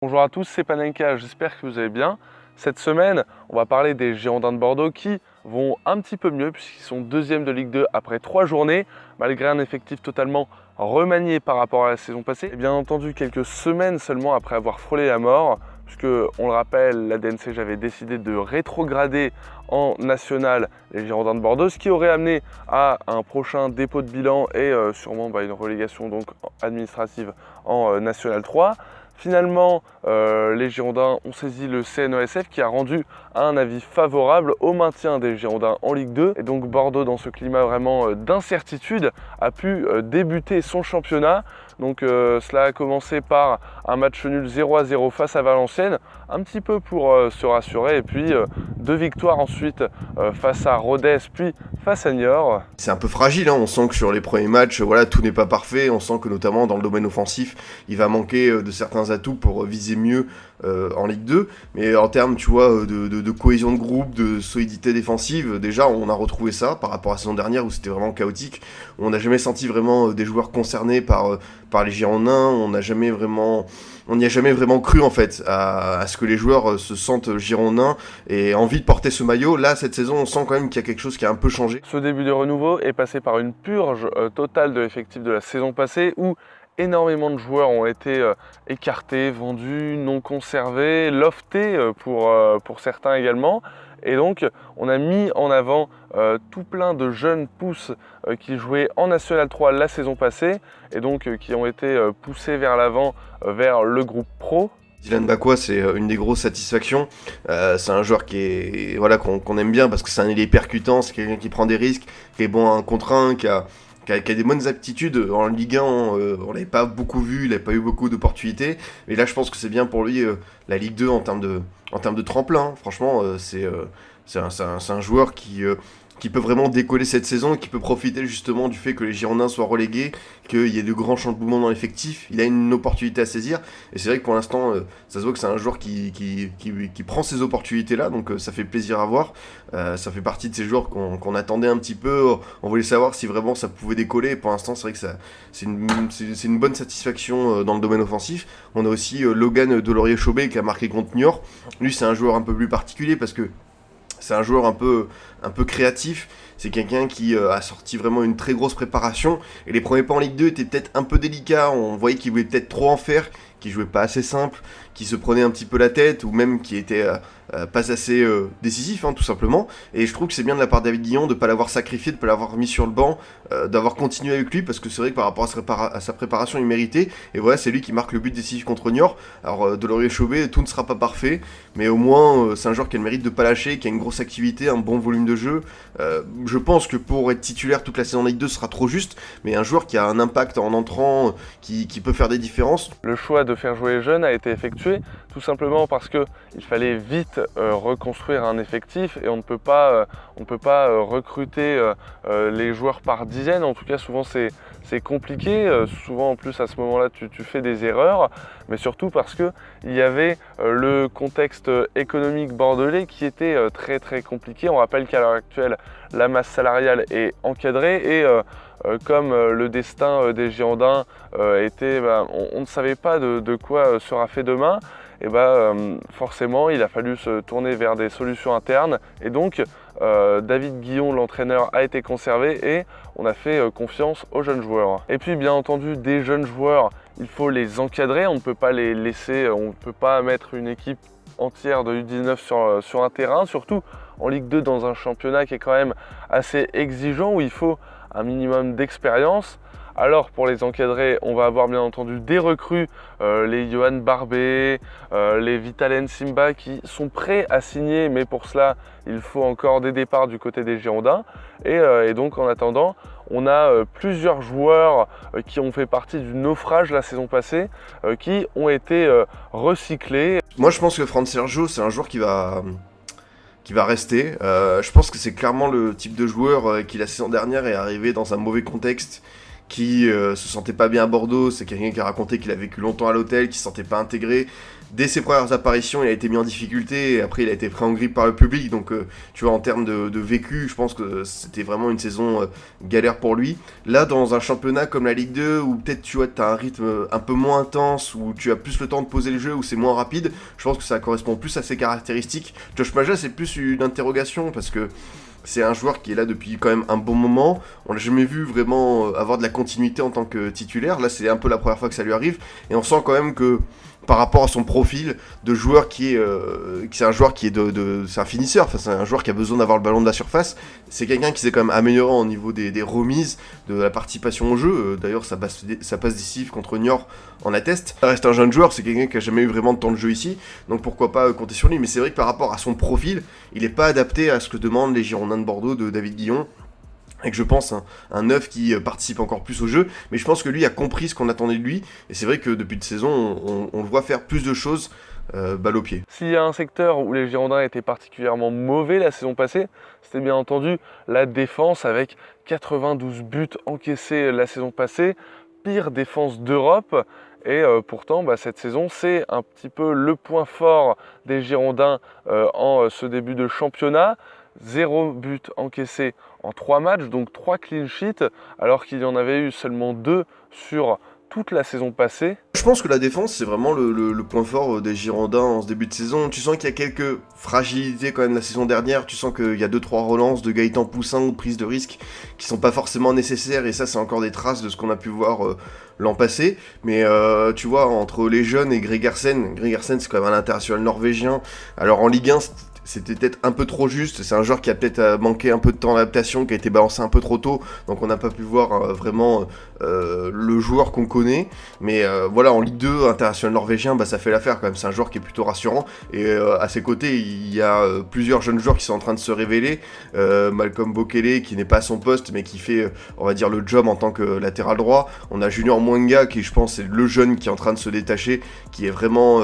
Bonjour à tous, c'est Panenka, j'espère que vous allez bien. Cette semaine, on va parler des Girondins de Bordeaux qui vont un petit peu mieux puisqu'ils sont deuxièmes de Ligue 2 après 3 journées, malgré un effectif totalement remanié par rapport à la saison passée. Et bien entendu, quelques semaines seulement après avoir frôlé la mort, puisque, on le rappelle, la DNCG avait décidé de rétrograder en national les Girondins de Bordeaux, ce qui aurait amené à un prochain dépôt de bilan et sûrement une relégation donc administrative en National 3. Finalement, les Girondins ont saisi le CNOSF qui a rendu un avis favorable au maintien des Girondins en Ligue 2. Et donc Bordeaux, dans ce climat vraiment d'incertitude, a pu débuter son championnat. Donc cela a commencé par un match nul 0-0 face à Valenciennes, un petit peu pour se rassurer, et puis 2 victoires ensuite face à Rodez, puis face à Niort. C'est un peu fragile, hein. On sent que sur les premiers matchs, tout n'est pas parfait. On sent que notamment dans le domaine offensif, il va manquer de certains atouts pour viser mieux en Ligue 2. Mais en termes, de cohésion de groupe, de solidité défensive, déjà, on a retrouvé ça par rapport à la saison dernière où c'était vraiment chaotique. On n'a jamais senti vraiment des joueurs concernés par les Girondins. On n'y a jamais vraiment cru en fait à ce que les joueurs se sentent girondins et envie de porter ce maillot. Là, cette saison, on sent quand même qu'il y a quelque chose qui a un peu changé. Ce début de renouveau est passé par une purge totale de l'effectif de la saison passée où énormément de joueurs ont été écartés, vendus, non conservés, loftés pour certains également. Et donc on a mis en avant tout plein de jeunes pousses qui jouaient en National 3 la saison passée et donc qui ont été poussés vers l'avant vers le groupe pro. Dylan Bakwa, c'est une des grosses satisfactions. C'est un joueur qu'on aime bien parce que c'est un ailier percutant, c'est quelqu'un qui prend des risques, qui est bon à 1 contre 1, qui a des bonnes aptitudes. En Ligue 1, on l'avait pas beaucoup vu, il n'avait pas eu beaucoup d'opportunités. Mais là, je pense que c'est bien pour lui la Ligue 2 en termes de tremplin. Franchement, c'est un joueur qui peut vraiment décoller cette saison et qui peut profiter justement du fait que les Girondins soient relégués, qu'il y ait de grands changements dans l'effectif. Il a une opportunité à saisir et c'est vrai que pour l'instant, ça se voit que c'est un joueur qui prend ces opportunités-là, donc ça fait plaisir à voir. Ça fait partie de ces joueurs qu'on attendait un petit peu. On voulait savoir si vraiment ça pouvait décoller. Et pour l'instant, c'est vrai que c'est une bonne satisfaction dans le domaine offensif. On a aussi Logan Delorier-Chaubet qui a marqué contre Niort. Lui, c'est un joueur un peu plus particulier parce que c'est un joueur un peu créatif. C'est quelqu'un qui a sorti vraiment une très grosse préparation. Et les premiers pas en Ligue 2 étaient peut-être un peu délicats. On voyait qu'il voulait peut-être trop en faire, qu'il jouait pas assez simple, qu'il se prenait un petit peu la tête, ou même qu'il était pas assez décisif, tout simplement. Et je trouve que c'est bien de la part de David Guillon de ne pas l'avoir sacrifié, de ne pas l'avoir mis sur le banc, d'avoir continué avec lui, parce que c'est vrai que par rapport à sa préparation, il méritait. Et voilà, c'est lui qui marque le but décisif contre Niort. Alors, Delorier-Chaubet, tout ne sera pas parfait, mais au moins, c'est un joueur qui a le mérite de ne pas lâcher, qui a une grosse activité, un bon volume de jeu. Je pense que pour être titulaire toute la saison Ligue 2, ce sera trop juste, mais un joueur qui a un impact en entrant, qui peut faire des différences. Le choix de faire jouer les jeunes a été effectué tout simplement parce qu'il fallait vite reconstruire un effectif et on ne peut pas recruter les joueurs par dizaines. En tout cas, souvent c'est compliqué. Souvent en plus à ce moment-là tu fais des erreurs, mais surtout parce qu'il y avait le contexte économique bordelais qui était très très compliqué. On rappelle qu'à l'heure actuelle la masse salariale est encadrée et comme le destin des Girondins était, on ne savait pas de quoi sera fait demain, et forcément il a fallu se tourner vers des solutions internes et donc David Guillon, l'entraîneur, a été conservé et on a fait confiance aux jeunes joueurs. Et puis bien entendu, des jeunes joueurs, il faut les encadrer, on ne peut pas les laisser, on ne peut pas mettre une équipe entière de U19 sur un terrain, surtout en Ligue 2 dans un championnat qui est quand même assez exigeant où il faut un minimum d'expérience. Alors pour les encadrer, on va avoir bien entendu des recrues, les Johan Barbet, les Vitalen Simba qui sont prêts à signer, mais pour cela il faut encore des départs du côté des Girondins. Et donc en attendant, on a plusieurs joueurs qui ont fait partie du naufrage la saison passée, qui ont été recyclés. Moi je pense que Fran Sergio, c'est un joueur qui va rester. Je pense que c'est clairement le type de joueur qui la saison dernière est arrivé dans un mauvais contexte, qui se sentait pas bien à Bordeaux. C'est quelqu'un qui a raconté qu'il a vécu longtemps à l'hôtel, qui se sentait pas intégré. Dès ses premières apparitions, il a été mis en difficulté, et après il a été pris en grippe par le public, donc tu vois, en termes de vécu, je pense que c'était vraiment une saison galère pour lui. Là, dans un championnat comme la Ligue 2, où peut-être tu vois, tu as un rythme un peu moins intense, où tu as plus le temps de poser le jeu, où c'est moins rapide, je pense que ça correspond plus à ses caractéristiques. Josh Maja, c'est plus une interrogation, parce que c'est un joueur qui est là depuis quand même un bon moment. On l'a jamais vu vraiment avoir de la continuité en tant que titulaire. Là, c'est un peu la première fois que ça lui arrive, et on sent quand même que par rapport à son profil de joueur c'est un joueur qui est c'est un finisseur, enfin, c'est un joueur qui a besoin d'avoir le ballon de la surface. C'est quelqu'un qui s'est quand même amélioré au niveau des remises, de la participation au jeu. D'ailleurs, sa passe décisive contre Niort en atteste. Ça reste un jeune joueur, c'est quelqu'un qui a jamais eu vraiment de temps de jeu ici, donc pourquoi pas compter sur lui. Mais c'est vrai que par rapport à son profil, il n'est pas adapté à ce que demandent les Girondins de Bordeaux de David Guillon. Et que je pense un neuf qui participe encore plus au jeu, mais je pense que lui a compris ce qu'on attendait de lui, et c'est vrai que depuis une saison, on le voit faire plus de choses balle au pied. S'il y a un secteur où les Girondins étaient particulièrement mauvais la saison passée, c'était bien entendu la défense avec 92 buts encaissés la saison passée, pire défense d'Europe. Et pourtant, cette saison, c'est un petit peu le point fort des Girondins en ce début de championnat. 0 but encaissé en 3 matchs, donc 3 clean sheets, alors qu'il y en avait eu seulement 2 sur toute la saison passée. Je pense que la défense, c'est vraiment le point fort des Girondins en ce début de saison. Tu sens qu'il y a quelques fragilités quand même la saison dernière. Tu sens qu'il y a 2-3 relances de Gaëtan Poussin ou de prise de risque qui sont pas forcément nécessaires. Et ça, c'est encore des traces de ce qu'on a pu voir l'an passé. Mais tu vois, entre les jeunes et Gregersen, c'est quand même un international norvégien. Alors en Ligue 1, c'était peut-être un peu trop juste, c'est un joueur qui a peut-être manqué un peu de temps d'adaptation, qui a été balancé un peu trop tôt, donc on n'a pas pu voir vraiment le joueur qu'on connaît, mais voilà, en Ligue 2, international norvégien, ça fait l'affaire quand même, c'est un joueur qui est plutôt rassurant, et à ses côtés, il y a plusieurs jeunes joueurs qui sont en train de se révéler, Malcolm Bokele, qui n'est pas à son poste, mais qui fait, on va dire, le job en tant que latéral droit, on a Junior Mwanga, qui je pense est le jeune qui est en train de se détacher, qui est vraiment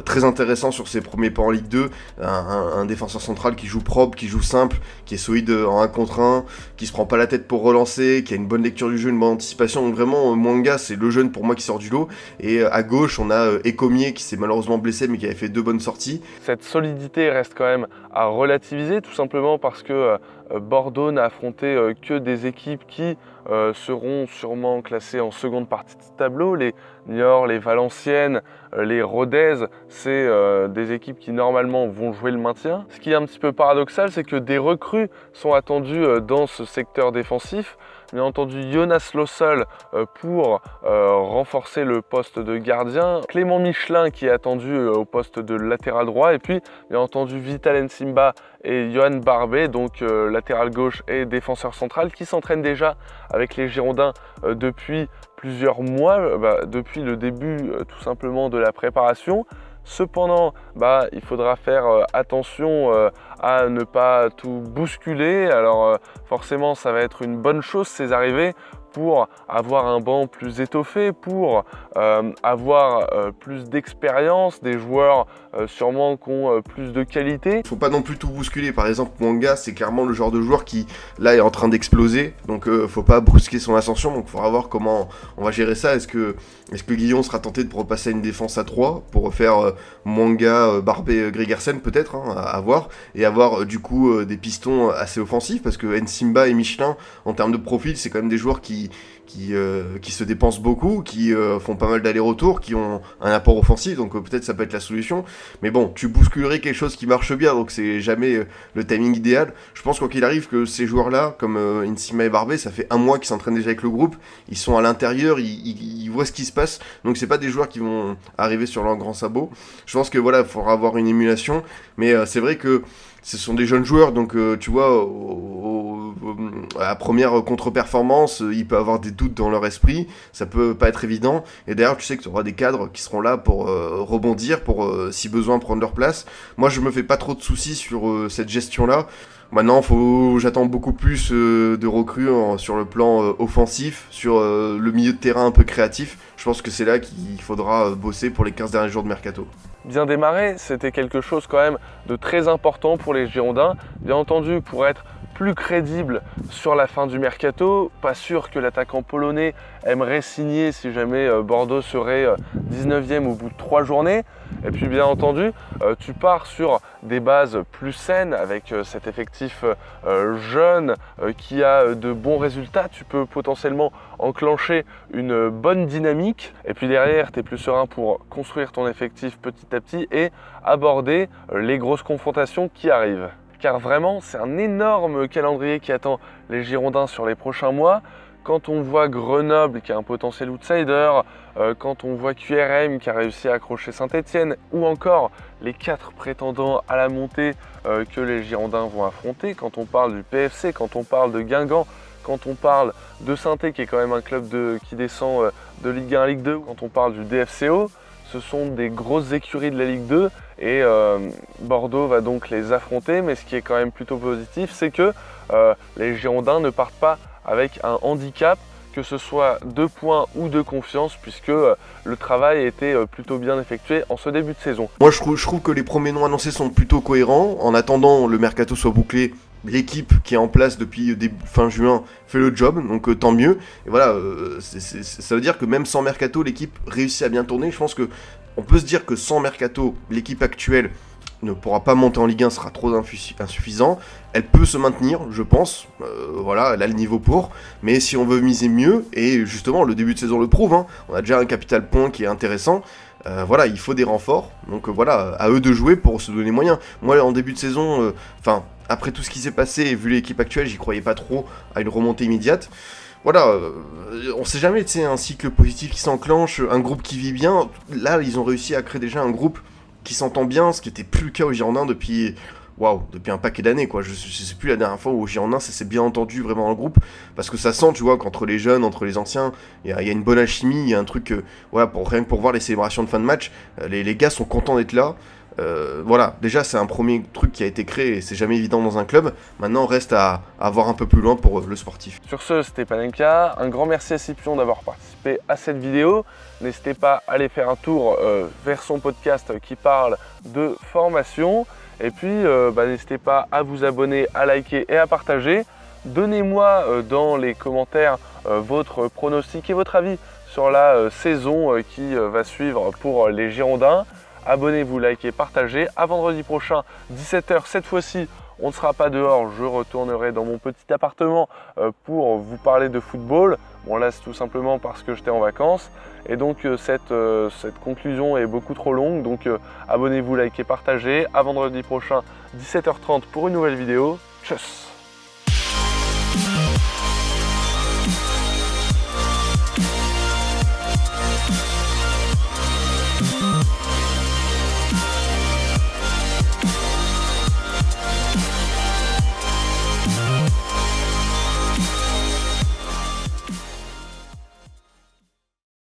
très intéressant sur ses premiers pas en Ligue 2, un défenseur central qui joue propre, qui joue simple, qui est solide en 1 contre 1, qui se prend pas la tête pour relancer, qui a une bonne lecture du jeu, une bonne anticipation. Donc vraiment, Mwanga, c'est le jeune pour moi qui sort du lot. Et à gauche, on a Ecomier qui s'est malheureusement blessé mais qui avait fait 2 bonnes sorties. Cette solidité reste quand même à relativiser, tout simplement parce que Bordeaux n'a affronté que des équipes qui seront sûrement classées en seconde partie de tableau. Les Niort, les Valenciennes, les Rodez, c'est des équipes qui normalement vont jouer le maintien. Ce qui est un petit peu paradoxal, c'est que des recrues sont attendues dans ce secteur défensif. Bien entendu, Jonas Lossel pour renforcer le poste de gardien, Clément Michelin qui est attendu au poste de latéral droit, et puis bien entendu Vital Nsimba et Johan Barbet, donc latéral gauche et défenseur central, qui s'entraînent déjà avec les Girondins depuis plusieurs mois, depuis le début tout simplement de la préparation. Cependant, il faudra faire attention à ne pas tout bousculer. Alors forcément, ça va être une bonne chose ces arrivées pour avoir un banc plus étoffé, pour avoir plus d'expérience, des joueurs sûrement qui ont plus de qualité. Faut pas non plus tout bousculer. Par exemple, Mwanga, c'est clairement le genre de joueur qui là est en train d'exploser, donc faut pas brusquer son ascension. Donc il faudra voir comment on va gérer ça. Est-ce que Guillon sera tenté de repasser à une défense à 3 pour faire Mwanga, Barbet, Gregersen peut-être, à voir, et avoir du coup des pistons assez offensifs, parce que Nsimba et Michelin, en termes de profil, c'est quand même des joueurs qui se dépensent beaucoup, qui font pas mal d'allers-retours, qui ont un apport offensif, donc peut-être ça peut être la solution. Mais bon, tu bousculerais quelque chose qui marche bien, donc c'est jamais le timing idéal. Je pense quoi qu'il arrive que ces joueurs-là, comme Nsimba et Barbet, ça fait 1 mois qu'ils s'entraînent déjà avec le groupe, ils sont à l'intérieur, ils voient ce qui se passe, donc c'est pas des joueurs qui vont arriver sur leur grand sabot. Je pense que voilà, il faudra avoir une émulation, mais c'est vrai que ce sont des jeunes joueurs, donc tu vois, à la première contre-performance, il peut avoir des doutes dans leur esprit, ça peut pas être évident, et d'ailleurs tu sais que tu auras des cadres qui seront là pour rebondir, pour si besoin prendre leur place. Moi je me fais pas trop de soucis sur cette gestion-là. Maintenant, j'attends beaucoup plus de recrues sur le plan offensif, sur le milieu de terrain un peu créatif. Je pense que c'est là qu'il faudra bosser pour les 15 derniers jours de mercato. Bien démarrer, c'était quelque chose quand même de très important pour les Girondins. Bien entendu, pour être plus crédible sur la fin du mercato. Pas sûr que l'attaquant polonais aimerait signer si jamais Bordeaux serait 19e au bout de 3 journées. Et puis bien entendu, tu pars sur des bases plus saines avec cet effectif jeune qui a de bons résultats. Tu peux potentiellement enclencher une bonne dynamique. Et puis derrière, tu es plus serein pour construire ton effectif petit à petit et aborder les grosses confrontations qui arrivent. Car vraiment, c'est un énorme calendrier qui attend les Girondins sur les prochains mois. Quand on voit Grenoble qui a un potentiel outsider, quand on voit QRM qui a réussi à accrocher Saint-Etienne, ou encore les 4 prétendants à la montée que les Girondins vont affronter, quand on parle du PFC, quand on parle de Guingamp, quand on parle de Saint-Etienne qui est quand même un club qui descend de Ligue 1 à Ligue 2, quand on parle du DFCO, ce sont des grosses écuries de la Ligue 2 et Bordeaux va donc les affronter. Mais ce qui est quand même plutôt positif, c'est que les Girondins ne partent pas avec un handicap, que ce soit de points ou de confiance, puisque le travail a été plutôt bien effectué en ce début de saison. Moi je trouve que les premiers noms annoncés sont plutôt cohérents. En attendant le mercato soit bouclé, l'équipe qui est en place depuis fin juin fait le job, donc tant mieux. Et voilà, ça veut dire que même sans mercato, l'équipe réussit à bien tourner. Je pense que on peut se dire que sans mercato, l'équipe actuelle ne pourra pas monter en Ligue 1, sera trop insuffisant. Elle peut se maintenir, je pense. Voilà, elle a le niveau pour. Mais si on veut miser mieux, et justement le début de saison le prouve, hein, on a déjà un capital point qui est intéressant. Voilà, il faut des renforts. Donc voilà, à eux de jouer pour se donner moyens. Moi, en début de saison, après tout ce qui s'est passé et vu l'équipe actuelle, j'y croyais pas trop à une remontée immédiate. Voilà, on sait jamais, tu sais, un cycle positif qui s'enclenche, un groupe qui vit bien. Là, ils ont réussi à créer déjà un groupe qui s'entend bien, ce qui était plus le cas aux Girondins depuis un paquet d'années, quoi. Je sais plus la dernière fois où aux Girondins ça s'est bien entendu vraiment dans le groupe, parce que ça sent, tu vois, qu'entre les jeunes, entre les anciens, il y a une bonne alchimie, il y a un truc, voilà, rien que pour voir les célébrations de fin de match, les gars sont contents d'être là. Voilà, déjà c'est un premier truc qui a été créé et c'est jamais évident dans un club. Maintenant, reste à voir un peu plus loin pour le sportif. Sur ce, c'était Panenka. Un grand merci à Scipion d'avoir participé à cette vidéo. N'hésitez pas à aller faire un tour vers son podcast qui parle de formation. Et puis, n'hésitez pas à vous abonner, à liker et à partager. Donnez-moi dans les commentaires votre pronostic et votre avis sur la saison qui va suivre pour les Girondins. Abonnez-vous, likez, partagez. À vendredi prochain, 17h, cette fois-ci, on ne sera pas dehors. Je retournerai dans mon petit appartement pour vous parler de football. Bon, là, c'est tout simplement parce que j'étais en vacances. Et donc, cette conclusion est beaucoup trop longue. Donc, abonnez-vous, likez, partagez. À vendredi prochain, 17h30 pour une nouvelle vidéo. Tchuss!